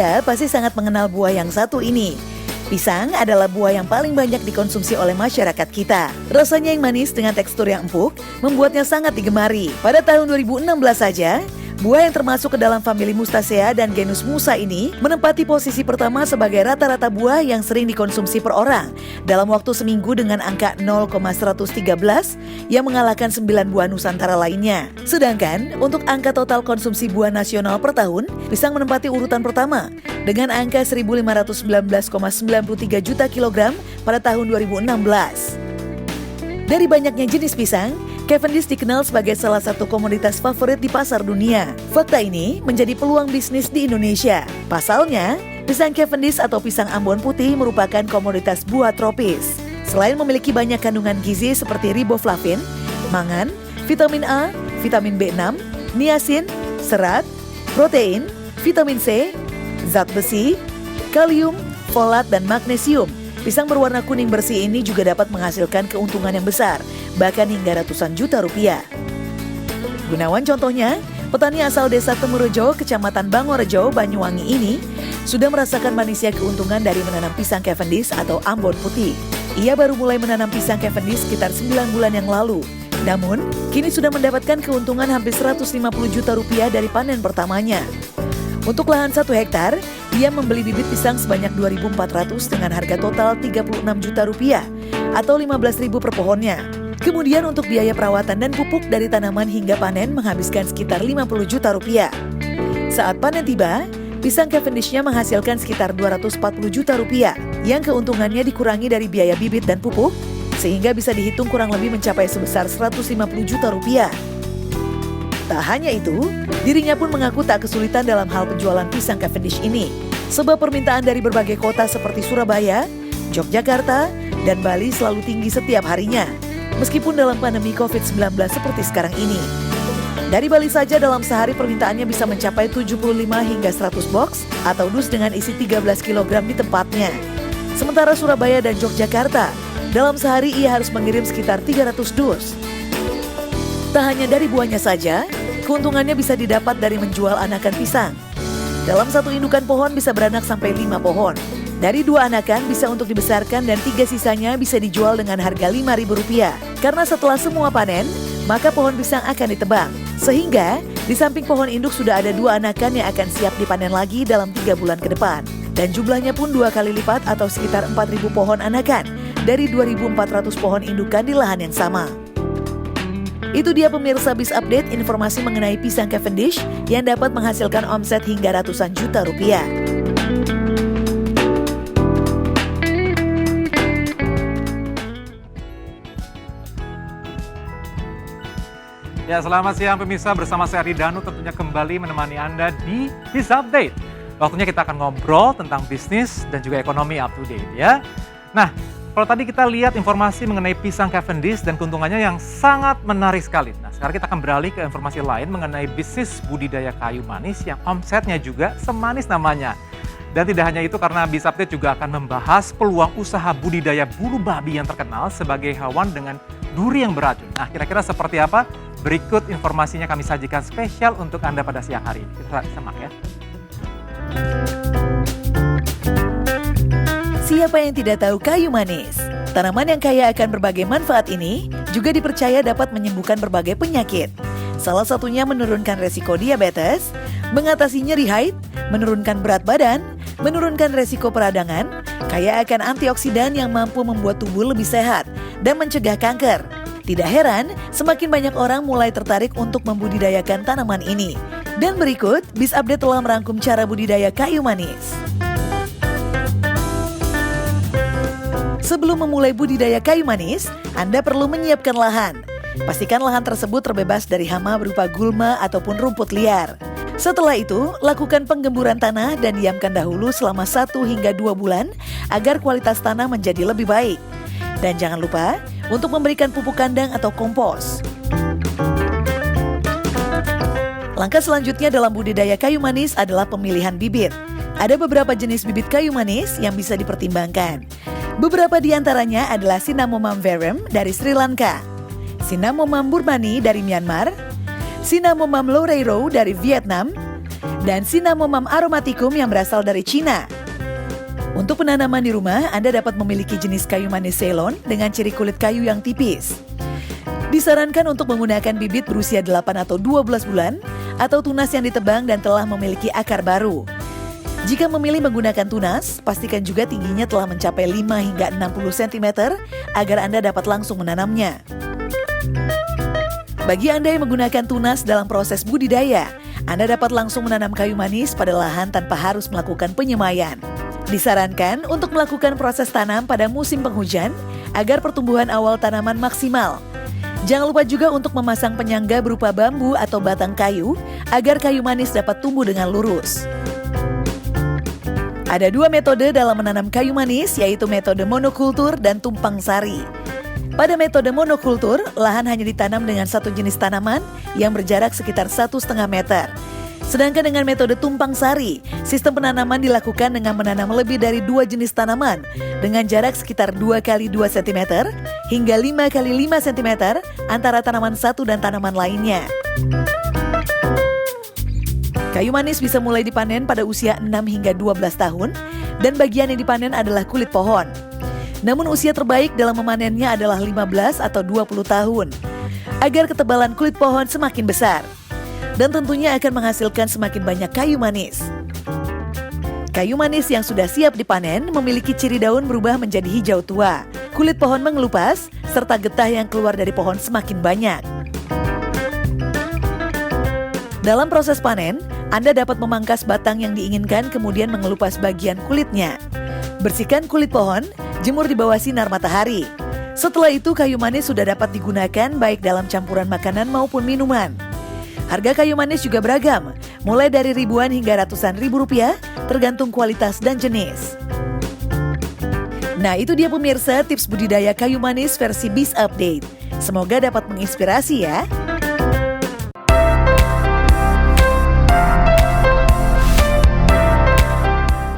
Anda pasti sangat mengenal buah yang satu ini. Pisang adalah buah yang paling banyak dikonsumsi oleh masyarakat kita. Rasanya yang manis dengan tekstur yang empuk membuatnya sangat digemari. Pada tahun 2016 saja, buah yang termasuk ke dalam famili Mustacea dan genus Musa ini menempati posisi pertama sebagai rata-rata buah yang sering dikonsumsi per orang dalam waktu seminggu dengan angka 0,113 yang mengalahkan 9 buah Nusantara lainnya. Sedangkan untuk angka total konsumsi buah nasional per tahun, pisang menempati urutan pertama dengan angka 1.519,93 juta kilogram pada tahun 2016. Dari banyaknya jenis pisang, Cavendish dikenal sebagai salah satu komoditas favorit di pasar dunia. Fakta ini menjadi peluang bisnis di Indonesia. Pasalnya, pisang Cavendish atau pisang Ambon putih merupakan komoditas buah tropis. Selain memiliki banyak kandungan gizi seperti riboflavin, mangan, vitamin A, vitamin B6, niacin, serat, protein, vitamin C, zat besi, kalium, folat, dan magnesium. Pisang berwarna kuning bersih ini juga dapat menghasilkan keuntungan yang besar, bahkan hingga ratusan juta rupiah. Gunawan contohnya, petani asal desa Temurejo, kecamatan Bangorejo, Banyuwangi ini sudah merasakan manisnya keuntungan dari menanam pisang Cavendish atau Ambon putih. Ia baru mulai menanam pisang Cavendish sekitar 9 bulan yang lalu. Namun, kini sudah mendapatkan keuntungan hampir 150 juta rupiah dari panen pertamanya. Untuk lahan 1 hektar, dia membeli bibit pisang sebanyak 2.400 dengan harga total 36 juta rupiah atau 15.000 per pohonnya. Kemudian untuk biaya perawatan dan pupuk dari tanaman hingga panen menghabiskan sekitar 50 juta rupiah. Saat panen tiba, pisang Cavendishnya menghasilkan sekitar 240 juta rupiah yang keuntungannya dikurangi dari biaya bibit dan pupuk sehingga bisa dihitung kurang lebih mencapai sebesar 150 juta rupiah. Tak hanya itu, dirinya pun mengaku tak kesulitan dalam hal penjualan pisang Cavendish ini. Sebab permintaan dari berbagai kota seperti Surabaya, Yogyakarta, dan Bali selalu tinggi setiap harinya. Meskipun dalam pandemi COVID-19 seperti sekarang ini. Dari Bali saja dalam sehari permintaannya bisa mencapai 75 hingga 100 box atau dus dengan isi 13 kg di tempatnya. Sementara Surabaya dan Yogyakarta, dalam sehari ia harus mengirim sekitar 300 dus. Tak hanya dari buahnya saja, keuntungannya bisa didapat dari menjual anakan pisang. Dalam satu indukan pohon bisa beranak sampai 5 pohon. Dari 2 anakan bisa untuk dibesarkan dan 3 sisanya bisa dijual dengan harga Rp5.000. Karena setelah semua panen, maka pohon pisang akan ditebang. Sehingga di samping pohon induk sudah ada 2 anakan yang akan siap dipanen lagi dalam 3 bulan ke depan. Dan jumlahnya pun 2 kali lipat atau sekitar 4.000 pohon anakan dari 2.400 pohon indukan di lahan yang sama. Itu dia pemirsa Biz Update, informasi mengenai pisang Cavendish yang dapat menghasilkan omset hingga ratusan juta rupiah. Ya, selamat siang pemirsa, bersama saya Ardi Danu tentunya kembali menemani Anda di Biz Update. Waktunya kita akan ngobrol tentang bisnis dan juga ekonomi up to date ya. Nah, kalau tadi kita lihat informasi mengenai pisang Cavendish dan keuntungannya yang sangat menarik sekali. Nah, sekarang kita akan beralih ke informasi lain mengenai bisnis budidaya kayu manis yang omsetnya juga semanis namanya. Dan tidak hanya itu, karena Biz Update juga akan membahas peluang usaha budidaya bulu babi yang terkenal sebagai hewan dengan duri yang beracun. Nah, kira-kira seperti apa? Berikut informasinya kami sajikan spesial untuk Anda pada siang hari ini. Kita simak ya. Siapa yang tidak tahu kayu manis? Tanaman yang kaya akan berbagai manfaat ini juga dipercaya dapat menyembuhkan berbagai penyakit. Salah satunya menurunkan resiko diabetes, mengatasi nyeri haid, menurunkan berat badan, menurunkan resiko peradangan, kaya akan antioksidan yang mampu membuat tubuh lebih sehat dan mencegah kanker. Tidak heran, semakin banyak orang mulai tertarik untuk membudidayakan tanaman ini. Dan berikut, Biz Update telah merangkum cara budidaya kayu manis. Sebelum memulai budidaya kayu manis, Anda perlu menyiapkan lahan. Pastikan lahan tersebut terbebas dari hama berupa gulma ataupun rumput liar. Setelah itu, lakukan penggemburan tanah dan diamkan dahulu selama 1 hingga 2 bulan agar kualitas tanah menjadi lebih baik. Dan jangan lupa untuk memberikan pupuk kandang atau kompos. Langkah selanjutnya dalam budidaya kayu manis adalah pemilihan bibit. Ada beberapa jenis bibit kayu manis yang bisa dipertimbangkan. Beberapa di antaranya adalah Cinnamomum verum dari Sri Lanka, Cinnamomum burmani dari Myanmar, Cinnamomum loureiro dari Vietnam, dan Cinnamomum aromaticum yang berasal dari Cina. Untuk penanaman di rumah, Anda dapat memiliki jenis kayu manis Ceylon dengan ciri kulit kayu yang tipis. Disarankan untuk menggunakan bibit berusia 8 atau 12 bulan atau tunas yang ditebang dan telah memiliki akar baru. Jika memilih menggunakan tunas, pastikan juga tingginya telah mencapai 5 hingga 60 cm agar Anda dapat langsung menanamnya. Bagi Anda yang menggunakan tunas dalam proses budidaya, Anda dapat langsung menanam kayu manis pada lahan tanpa harus melakukan penyemaian. Disarankan untuk melakukan proses tanam pada musim penghujan agar pertumbuhan awal tanaman maksimal. Jangan lupa juga untuk memasang penyangga berupa bambu atau batang kayu agar kayu manis dapat tumbuh dengan lurus. Ada 2 metode dalam menanam kayu manis, yaitu metode monokultur dan tumpang sari. Pada metode monokultur, lahan hanya ditanam dengan satu jenis tanaman yang berjarak sekitar 1,5 meter. Sedangkan dengan metode tumpang sari, sistem penanaman dilakukan dengan menanam lebih dari 2 jenis tanaman dengan jarak sekitar 2 x 2 cm hingga 5 x 5 cm antara tanaman satu dan tanaman lainnya. Kayu manis bisa mulai dipanen pada usia 6 hingga 12 tahun dan bagian yang dipanen adalah kulit pohon. Namun usia terbaik dalam memanennya adalah 15 atau 20 tahun agar ketebalan kulit pohon semakin besar. Dan tentunya akan menghasilkan semakin banyak kayu manis. Kayu manis yang sudah siap dipanen memiliki ciri daun berubah menjadi hijau tua, kulit pohon mengelupas, serta getah yang keluar dari pohon semakin banyak. Dalam proses panen, Anda dapat memangkas batang yang diinginkan kemudian mengelupas bagian kulitnya. Bersihkan kulit pohon, jemur di bawah sinar matahari. Setelah itu kayu manis sudah dapat digunakan baik dalam campuran makanan maupun minuman. Harga kayu manis juga beragam, mulai dari ribuan hingga ratusan ribu rupiah, tergantung kualitas dan jenis. Nah, itu dia pemirsa tips budidaya kayu manis versi Biz Update. Semoga dapat menginspirasi ya.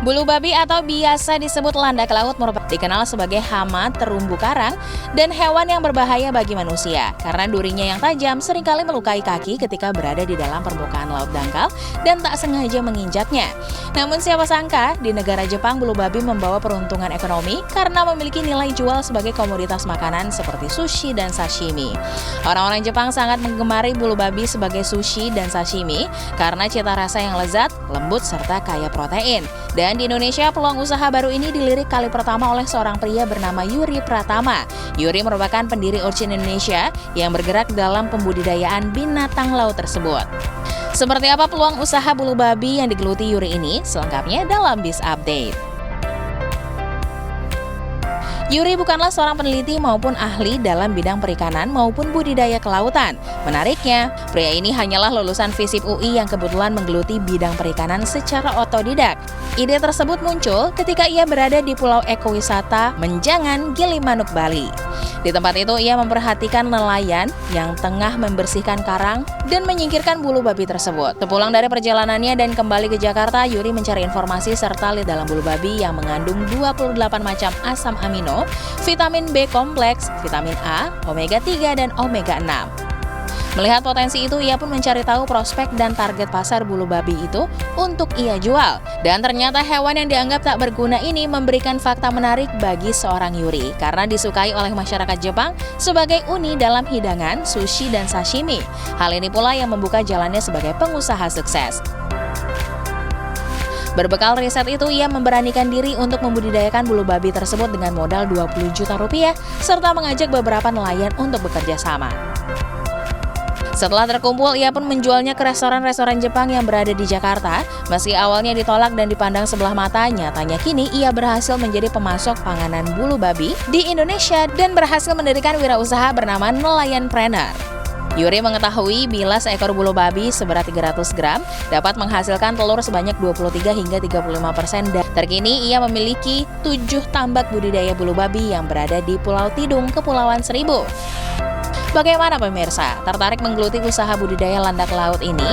Bulu babi atau biasa disebut landak laut dikenal sebagai hama terumbu karang dan hewan yang berbahaya bagi manusia karena durinya yang tajam seringkali melukai kaki ketika berada di dalam permukaan laut dangkal dan tak sengaja menginjaknya. Namun siapa sangka di negara Jepang bulu babi membawa peruntungan ekonomi karena memiliki nilai jual sebagai komoditas makanan seperti sushi dan sashimi. Orang-orang Jepang sangat menggemari bulu babi sebagai sushi dan sashimi karena cita rasa yang lezat, lembut serta kaya protein. Dan di Indonesia, peluang usaha baru ini dilirik kali pertama oleh seorang pria bernama Yuri Pratama. Yuri merupakan pendiri Urchin Indonesia yang bergerak dalam pembudidayaan binatang laut tersebut. Seperti apa peluang usaha bulu babi yang digeluti Yuri ini? Selengkapnya dalam Biz Update. Yuri bukanlah seorang peneliti maupun ahli dalam bidang perikanan maupun budidaya kelautan. Menariknya, pria ini hanyalah lulusan FISIP UI yang kebetulan menggeluti bidang perikanan secara otodidak. Ide tersebut muncul ketika ia berada di Pulau Ekowisata Menjangan, Gilimanuk, Bali. Di tempat itu ia memperhatikan nelayan yang tengah membersihkan karang dan menyingkirkan bulu babi tersebut. Sepulang dari perjalanannya dan kembali ke Jakarta, Yuri mencari informasi serta lihat dalam bulu babi yang mengandung 28 macam asam amino, vitamin B kompleks, vitamin A, omega 3, dan omega 6. Melihat potensi itu, ia pun mencari tahu prospek dan target pasar bulu babi itu untuk ia jual. Dan ternyata hewan yang dianggap tak berguna ini memberikan fakta menarik bagi seorang Yuri karena disukai oleh masyarakat Jepang sebagai uni dalam hidangan, sushi, dan sashimi. Hal ini pula yang membuka jalannya sebagai pengusaha sukses. Berbekal riset itu, ia memberanikan diri untuk membudidayakan bulu babi tersebut dengan modal 20 juta rupiah serta mengajak beberapa nelayan untuk bekerja sama. Setelah terkumpul, ia pun menjualnya ke restoran-restoran Jepang yang berada di Jakarta. Meski awalnya ditolak dan dipandang sebelah mata, nyatanya kini ia berhasil menjadi pemasok panganan bulu babi di Indonesia dan berhasil mendirikan wirausaha bernama Nelayanpreneur. Yuri mengetahui bila seekor bulu babi seberat 300 gram dapat menghasilkan telur sebanyak 23 hingga 35%. Terkini ia memiliki 7 tambak budidaya bulu babi yang berada di Pulau Tidung, Kepulauan Seribu. Bagaimana pemirsa? Tertarik menggeluti usaha budidaya landak laut ini?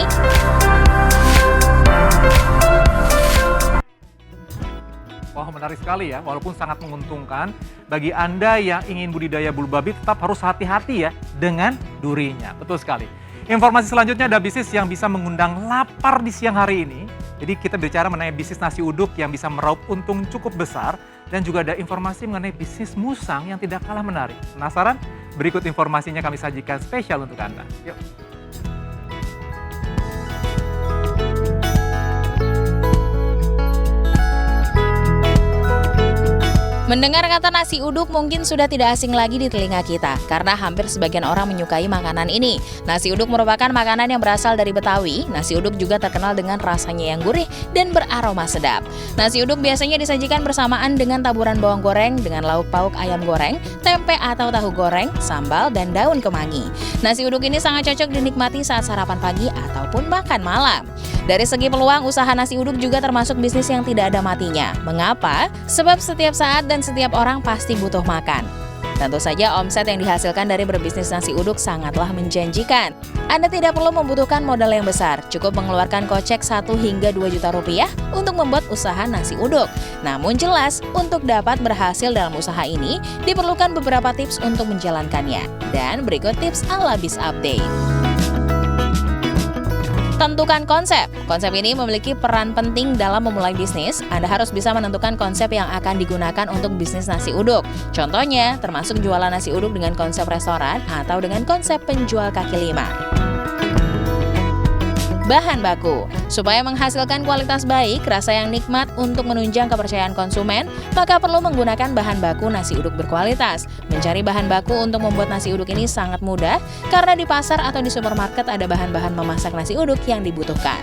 Wah, menarik sekali ya, walaupun sangat menguntungkan. Bagi Anda yang ingin budidaya bulu babi tetap harus hati-hati ya dengan durinya. Betul sekali. Informasi selanjutnya ada bisnis yang bisa mengundang lapar di siang hari ini. Jadi kita bicara mengenai bisnis nasi uduk yang bisa meraup untung cukup besar. Dan juga ada informasi mengenai bisnis musang yang tidak kalah menarik. Penasaran? Berikut informasinya kami sajikan spesial untuk Anda. Yuk. Mendengar kata nasi uduk mungkin sudah tidak asing lagi di telinga kita, karena hampir sebagian orang menyukai makanan ini. Nasi uduk merupakan makanan yang berasal dari Betawi. Nasi uduk juga terkenal dengan rasanya yang gurih dan beraroma sedap. Nasi uduk biasanya disajikan bersamaan dengan taburan bawang goreng dengan lauk pauk ayam goreng, tempe atau tahu goreng, sambal, dan daun kemangi. Nasi uduk ini sangat cocok dinikmati saat sarapan pagi ataupun makan malam. Dari segi peluang, usaha nasi uduk juga termasuk bisnis yang tidak ada matinya. Mengapa? Sebab setiap saat dan setiap orang pasti butuh makan. Tentu saja omset yang dihasilkan dari berbisnis nasi uduk sangatlah menjanjikan. Anda tidak perlu membutuhkan modal yang besar, cukup mengeluarkan kocek 1 hingga 2 juta rupiah untuk membuat usaha nasi uduk. Namun jelas, untuk dapat berhasil dalam usaha ini, diperlukan beberapa tips untuk menjalankannya. Dan berikut tips ala Biz Update. Tentukan konsep. Konsep ini memiliki peran penting dalam memulai bisnis. Anda harus bisa menentukan konsep yang akan digunakan untuk bisnis nasi uduk. Contohnya, termasuk jualan nasi uduk dengan konsep restoran atau dengan konsep penjual kaki lima. Bahan baku. Supaya menghasilkan kualitas baik, rasa yang nikmat untuk menunjang kepercayaan konsumen, maka perlu menggunakan bahan baku nasi uduk berkualitas. Mencari bahan baku untuk membuat nasi uduk ini sangat mudah, karena di pasar atau di supermarket ada bahan-bahan memasak nasi uduk yang dibutuhkan.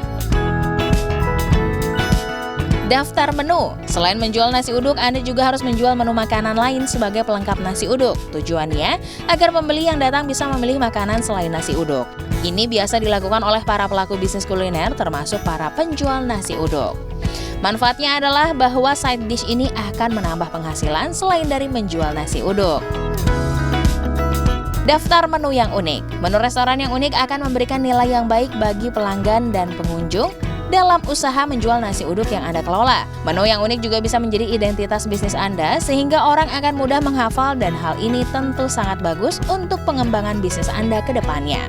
Daftar menu. Selain menjual nasi uduk, Anda juga harus menjual menu makanan lain sebagai pelengkap nasi uduk. Tujuannya agar pembeli yang datang bisa memilih makanan selain nasi uduk. Ini biasa dilakukan oleh para pelaku bisnis kuliner, termasuk para penjual nasi uduk. Manfaatnya adalah bahwa side dish ini akan menambah penghasilan selain dari menjual nasi uduk. Daftar menu yang unik. Menu restoran yang unik akan memberikan nilai yang baik bagi pelanggan dan pengunjung dalam usaha menjual nasi uduk yang Anda kelola. Menu yang unik juga bisa menjadi identitas bisnis Anda, sehingga orang akan mudah menghafal, dan hal ini tentu sangat bagus untuk pengembangan bisnis Anda ke depannya.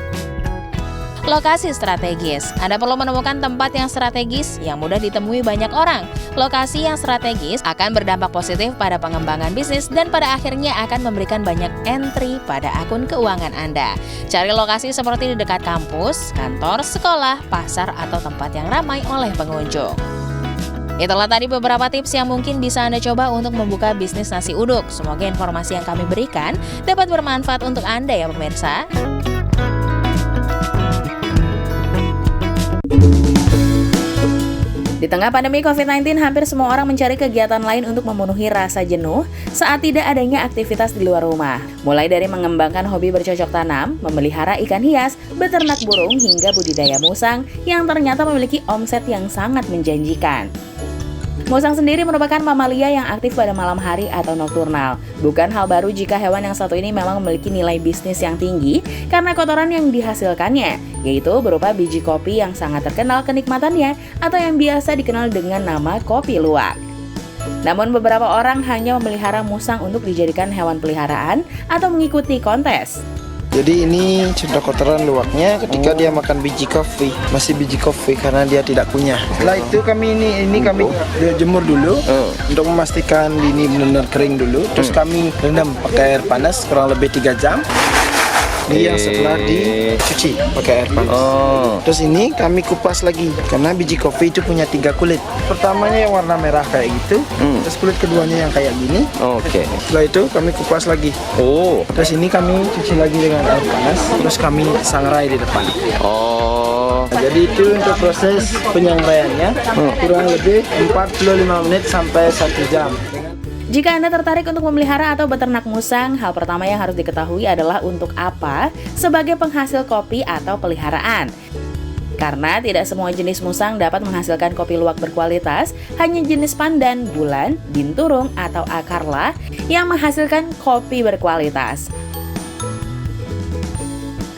Lokasi strategis. Anda perlu menemukan tempat yang strategis yang mudah ditemui banyak orang. Lokasi yang strategis akan berdampak positif pada pengembangan bisnis dan pada akhirnya akan memberikan banyak entry pada akun keuangan Anda. Cari lokasi seperti di dekat kampus, kantor, sekolah, pasar, atau tempat yang ramai oleh pengunjung. Itulah tadi beberapa tips yang mungkin bisa Anda coba untuk membuka bisnis nasi uduk. Semoga informasi yang kami berikan dapat bermanfaat untuk Anda ya pemirsa. Di tengah pandemi COVID-19, hampir semua orang mencari kegiatan lain untuk memenuhi rasa jenuh saat tidak adanya aktivitas di luar rumah. Mulai dari mengembangkan hobi bercocok tanam, memelihara ikan hias, beternak burung, hingga budidaya musang yang ternyata memiliki omset yang sangat menjanjikan. Musang sendiri merupakan mamalia yang aktif pada malam hari atau nokturnal. Bukan hal baru jika hewan yang satu ini memang memiliki nilai bisnis yang tinggi karena kotoran yang dihasilkannya, yaitu berupa biji kopi yang sangat terkenal kenikmatannya atau yang biasa dikenal dengan nama kopi luwak. Namun beberapa orang hanya memelihara musang untuk dijadikan hewan peliharaan atau mengikuti kontes. Jadi ini contoh kotoran luwaknya ketika dia makan biji kopi, masih biji kopi karena dia tidak kunyah. Setelah itu kami kami jemur dulu untuk memastikan ini benar-benar kering dulu. Terus kami rendam pakai air panas kurang lebih 3 jam. Ini yang setelah dicuci pakai air panas. Terus ini kami kupas lagi karena biji kopi itu punya 3 kulit. Pertamanya yang warna merah kayak gitu, terus kulit keduanya yang kayak gini. Setelah itu kami kupas lagi. Terus ini kami cuci lagi dengan air panas. Terus kami sangrai di depan. Jadi itu untuk proses penyangraiannya kurang lebih 45 menit sampai 1 jam. Jika Anda tertarik untuk memelihara atau beternak musang, hal pertama yang harus diketahui adalah untuk apa sebagai penghasil kopi atau peliharaan. Karena tidak semua jenis musang dapat menghasilkan kopi luwak berkualitas, hanya jenis pandan, bulan, binturung, atau akarlah yang menghasilkan kopi berkualitas.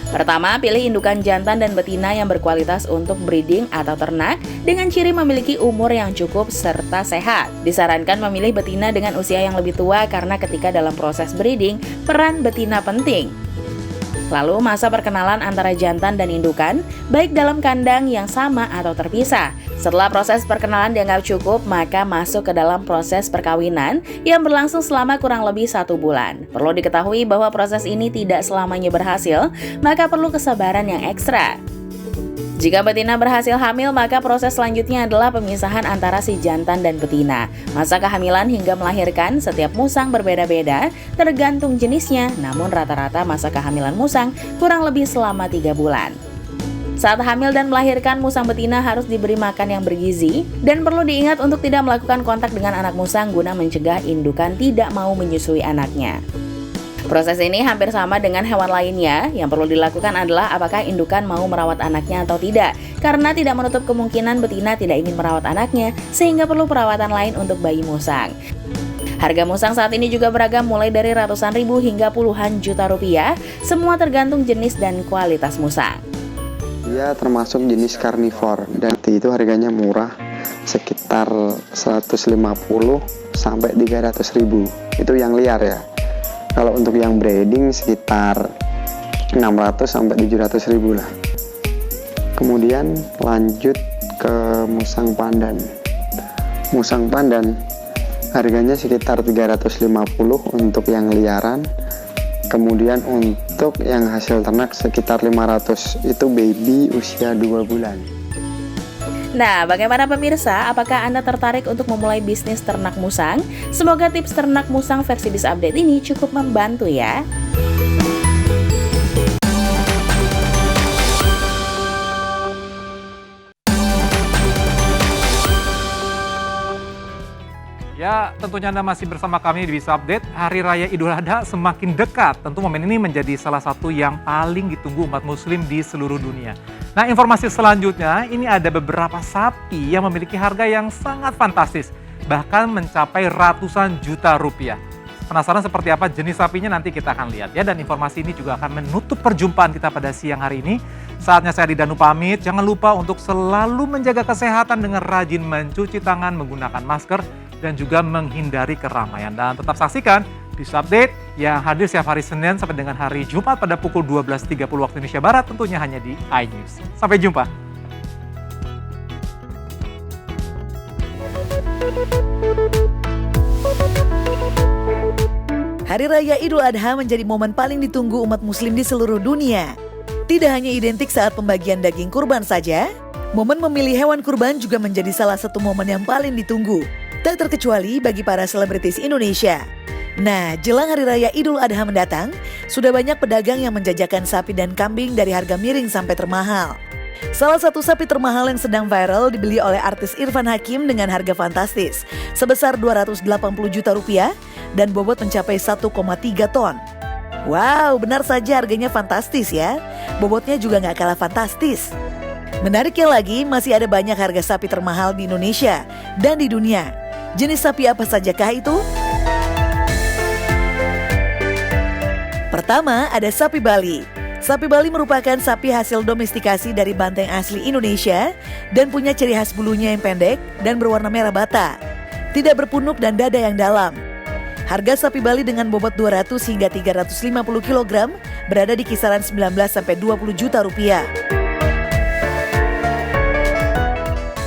Pertama, pilih indukan jantan dan betina yang berkualitas untuk breeding atau ternak dengan ciri memiliki umur yang cukup serta sehat. Disarankan memilih betina dengan usia yang lebih tua karena ketika dalam proses breeding, peran betina penting. Lalu masa perkenalan antara jantan dan indukan, baik dalam kandang yang sama atau terpisah. Setelah proses perkenalan dianggap cukup, maka masuk ke dalam proses perkawinan yang berlangsung selama kurang lebih 1 bulan. Perlu diketahui bahwa proses ini tidak selamanya berhasil, maka perlu kesabaran yang ekstra. Jika betina berhasil hamil, maka proses selanjutnya adalah pemisahan antara si jantan dan betina. Masa kehamilan hingga melahirkan setiap musang berbeda-beda, tergantung jenisnya, namun rata-rata masa kehamilan musang kurang lebih selama 3 bulan. Saat hamil dan melahirkan, musang betina harus diberi makan yang bergizi dan perlu diingat untuk tidak melakukan kontak dengan anak musang guna mencegah indukan tidak mau menyusui anaknya. Proses ini hampir sama dengan hewan lainnya. Yang perlu dilakukan adalah apakah indukan mau merawat anaknya atau tidak, karena tidak menutup kemungkinan betina tidak ingin merawat anaknya sehingga perlu perawatan lain untuk bayi musang. Harga musang saat ini juga beragam, mulai dari ratusan ribu hingga puluhan juta rupiah, semua tergantung jenis dan kualitas musang. Dia termasuk jenis karnivor dan itu harganya murah, sekitar 150 sampai 300 ribu. Itu yang liar ya. Kalau untuk yang breeding sekitar 600 sampai 700 ribu lah. Kemudian lanjut ke musang pandan. Musang pandan harganya sekitar 350 untuk yang liaran. Kemudian untuk yang hasil ternak sekitar 500, itu baby usia 2 bulan. Nah, bagaimana pemirsa? Apakah Anda tertarik untuk memulai bisnis ternak musang? Semoga tips ternak musang versi Biz Update ini cukup membantu ya. Ya, tentunya Anda masih bersama kami di Biz Update. Hari Raya Idul Adha semakin dekat. Tentu momen ini menjadi salah satu yang paling ditunggu umat muslim di seluruh dunia. Nah, informasi selanjutnya, ini ada beberapa sapi yang memiliki harga yang sangat fantastis, bahkan mencapai ratusan juta rupiah. Penasaran seperti apa jenis sapinya? Nanti kita akan lihat ya. Dan informasi ini juga akan menutup perjumpaan kita pada siang hari ini. Saatnya saya Danu pamit. Jangan lupa untuk selalu menjaga kesehatan dengan rajin mencuci tangan, menggunakan masker, dan juga menghindari keramaian. Dan tetap saksikan Biz Update yang hadir setiap hari Senin sampai dengan hari Jumat pada pukul 12.30 waktu Indonesia Barat, tentunya hanya di iNews. Sampai jumpa. Hari Raya Idul Adha menjadi momen paling ditunggu umat muslim di seluruh dunia. Tidak hanya identik saat pembagian daging kurban saja, momen memilih hewan kurban juga menjadi salah satu momen yang paling ditunggu. Tak terkecuali bagi para selebritis Indonesia. Nah, jelang Hari Raya Idul Adha mendatang, sudah banyak pedagang yang menjajakan sapi dan kambing dari harga miring sampai termahal. Salah satu sapi termahal yang sedang viral dibeli oleh artis Irfan Hakim dengan harga fantastis, sebesar 280 juta rupiah dan bobot mencapai 1,3 ton. Wow, benar saja harganya fantastis ya. Bobotnya juga nggak kalah fantastis. Menariknya lagi, masih ada banyak harga sapi termahal di Indonesia dan di dunia. Jenis sapi apa sajakah itu? Pertama, ada sapi Bali. Sapi Bali merupakan sapi hasil domestikasi dari banteng asli Indonesia dan punya ciri khas bulunya yang pendek dan berwarna merah bata. Tidak berpunuk dan dada yang dalam. Harga sapi Bali dengan bobot 200 hingga 350 kg berada di kisaran 19 sampai 20 juta rupiah.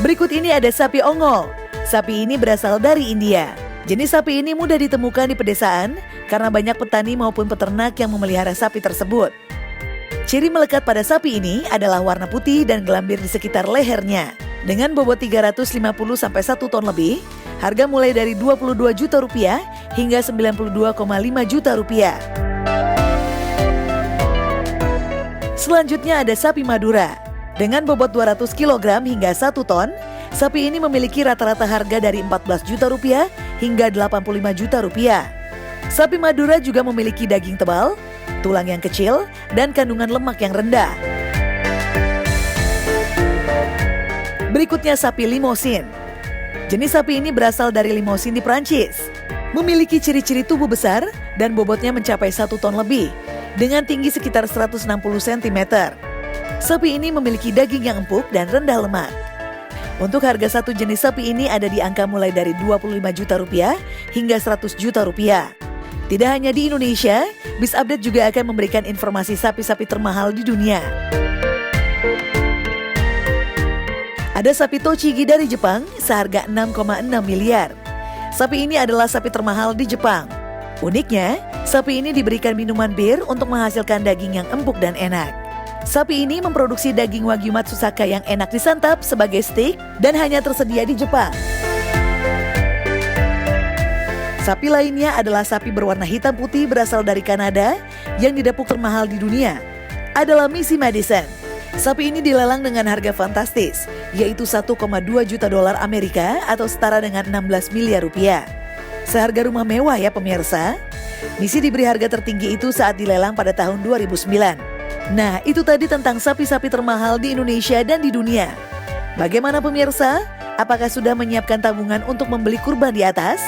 Berikut ini ada sapi Ongol. Sapi ini berasal dari India. Jenis sapi ini mudah ditemukan di pedesaan karena banyak petani maupun peternak yang memelihara sapi tersebut. Ciri melekat pada sapi ini adalah warna putih dan gelambir di sekitar lehernya. Dengan bobot 350 sampai 1 ton lebih, harga mulai dari 22 juta rupiah hingga 92,5 juta rupiah. Selanjutnya ada sapi Madura. Dengan bobot 200 kg hingga 1 ton, sapi ini memiliki rata-rata harga dari 14 juta rupiah hingga 85 juta rupiah. Sapi Madura juga memiliki daging tebal, tulang yang kecil, dan kandungan lemak yang rendah. Berikutnya sapi Limousin. Jenis sapi ini berasal dari Limousin di Prancis. Memiliki ciri-ciri tubuh besar dan bobotnya mencapai 1 ton lebih, dengan tinggi sekitar 160 cm. Sapi ini memiliki daging yang empuk dan rendah lemak. Untuk harga satu jenis sapi ini ada di angka mulai dari 25 juta rupiah hingga 100 juta rupiah. Tidak hanya di Indonesia, Biz Update juga akan memberikan informasi sapi-sapi termahal di dunia. Ada sapi Tochigi dari Jepang seharga 6,6 miliar. Sapi ini adalah sapi termahal di Jepang. Uniknya, sapi ini diberikan minuman bir untuk menghasilkan daging yang empuk dan enak. Sapi ini memproduksi daging Wagyu Matsusaka yang enak disantap sebagai steak dan hanya tersedia di Jepang. Sapi lainnya adalah sapi berwarna hitam putih berasal dari Kanada yang didapuk termahal di dunia. Adalah Missy Madison. Sapi ini dilelang dengan harga fantastis, yaitu 1,2 juta dolar Amerika atau setara dengan 16 miliar rupiah. Seharga rumah mewah ya pemirsa. Missy diberi harga tertinggi itu saat dilelang pada tahun 2009. Nah, itu tadi tentang sapi-sapi termahal di Indonesia dan di dunia. Bagaimana pemirsa? Apakah sudah menyiapkan tabungan untuk membeli kurban di atas?